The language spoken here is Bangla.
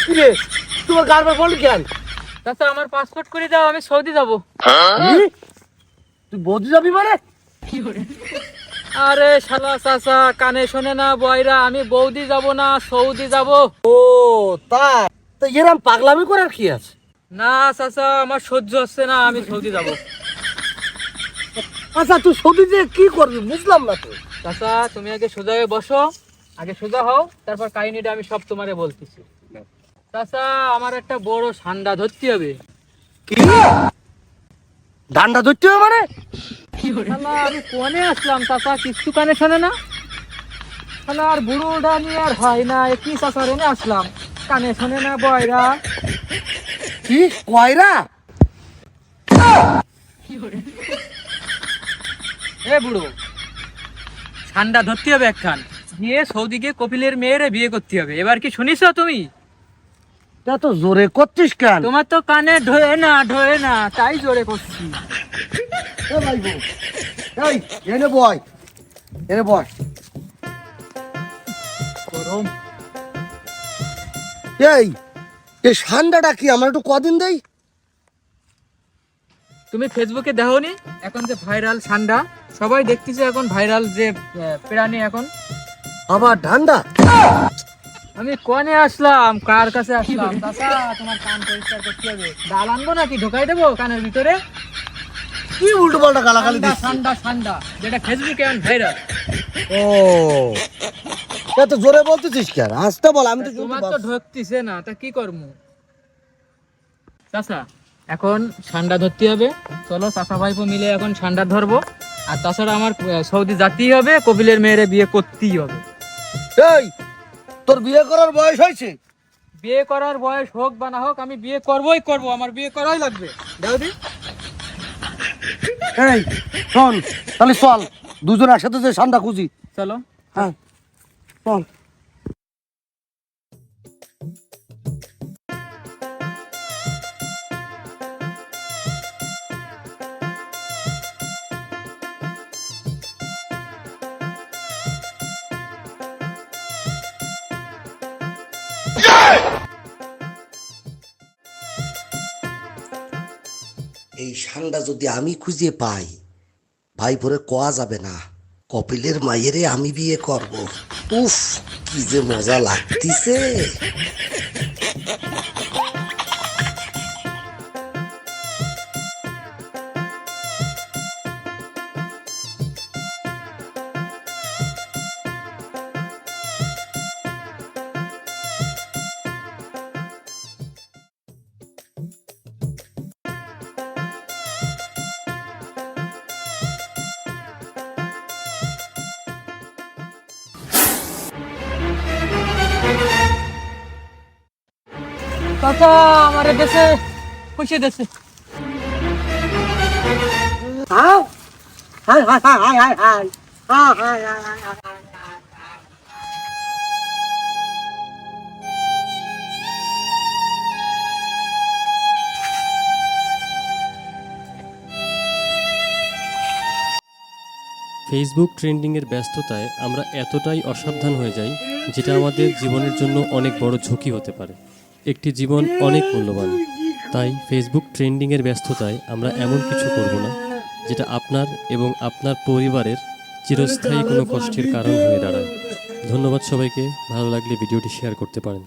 কিরে তোমার গার্লফ্রেন্ড বল কেন? চাচা আমার পাসপোর্ট করে দাও, আমি সৌদি যাব। তুই বৌদি যাবি মানে? আরে শালা চাচা কানে শোনে না বয়রা, আমি বৌদি যাব না সৌদি যাব। ও তাই, তো এরম পাগলামি করার কি আছে? না চাচা আমার সহ্য হচ্ছে না, আমি সৌদি যাব। আচ্ছা তুই সৌদি যে কি করবি বুঝলাম না তো। চাচা তুমি আগে সোজা হয়ে বসো, আগে সোজা হও, তারপর কাহিনীটা আমি সব তোমারে বলতেছি। চাচা আমার একটা বড় ঠান্ডা ধরতে হবে। কি ডান্ডা ধরতে হবে মানে? শালা আমি কোনে আসলাম চাচা, কিছু কানে শোনে না। শালা আর বুড়োটা নিয়ে আর হয় না, একই চাচা রেনে আসলাম, কানে শোনে না বয়রা। কি কয়রা? এ বুড়ো, ঠান্ডা ধরতে হবে একখান, গিয়ে সৌদিকে কপিলের মেয়েরে বিয়ে করতে হবে। এবার কি শুনিস তুমি? তা তো জোরে করছিস কেন? তোমার তো কানে ঢোয়ে না তাই জোরে করছি। এ ভাই বউ, এই এনে বয়, এনে বয়। গরম। এই এই ঠান্ডাটা কি আমার একটু কদিন দেই? তুমি ফেসবুকে দেখোনি এখন যে ভাইরাল ঠান্ডা, সবাই দেখতেছে এখন ভাইরাল যে প্রাণী এখন। আবার ঠান্ডা? আমি কোনে আসলাম, কার কাছে আসলাম? চাচা তোমার কান পরিষ্কার করতে হবে। ডাল আনবো নাকি ঢোকাই দেবো কানের ভিতরে? কি উল্টো পাল্টা গালাগালি ঠান্ডা দিচ্ছিস? ঠান্ডা ঠান্ডা, যেটা ফেসবুকে এখন ভাইরাল। ও এত জোরে বলতেছিস কেন? আসতে বল, আমি তো তোমার তো ঢুকতিছে না, তা কি করবো? চাচা এখন ঠান্ডা ধরতে হবে, চলো চাচা ভাইপো মিলে এখন ঠান্ডা ধরবো। আর তাছাড়া আমার সৌদি যেতেই হবে, কপিলের মেয়েরে বিয়ে করতেই হবে। এই তোর বিয়ে করার বয়স হয়েছে? বিয়ে করার বয়স হোক বা না হোক, আমি বিয়ে করবোই করবো, আমার বিয়ে করাই লাগবে। দাউদি এই শোন, তাহলে চল দুজন একসাথে যে ঠান্ডা খুঁজি। চলো। হ্যাঁ চল। এই ঠান্ডা যদি আমি খুঁজে পাই, ভাই ভরে কোয়া যাবে না, কপিলের মায়েরে আমি বিয়ে করব। উফ কি যে মজা লাগতিছে। চাচা আমার দেশে খুশি দেশে। Hi hi hi hi hi hi hi hi hi. Facebook ট্রেন্ডিংয়ের ব্যস্ততায় আমরা এতটাই অসাবধান হয়ে যাই, যেটা আমাদের জীবনের জন্য অনেক বড় ঝুঁকি হতে পারে। একটি জীবন অনেক মূল্যবান, তাই ফেসবুক ট্রেন্ডিংয়ের ব্যস্ততায় আমরা এমন কিছু করব না যেটা আপনার এবং আপনার পরিবারের চিরস্থায়ী কোনো কষ্টের কারণ হয়ে দাঁড়ায়। ধন্যবাদ সবাইকে। ভালো লাগলে ভিডিওটি শেয়ার করতে পারেন।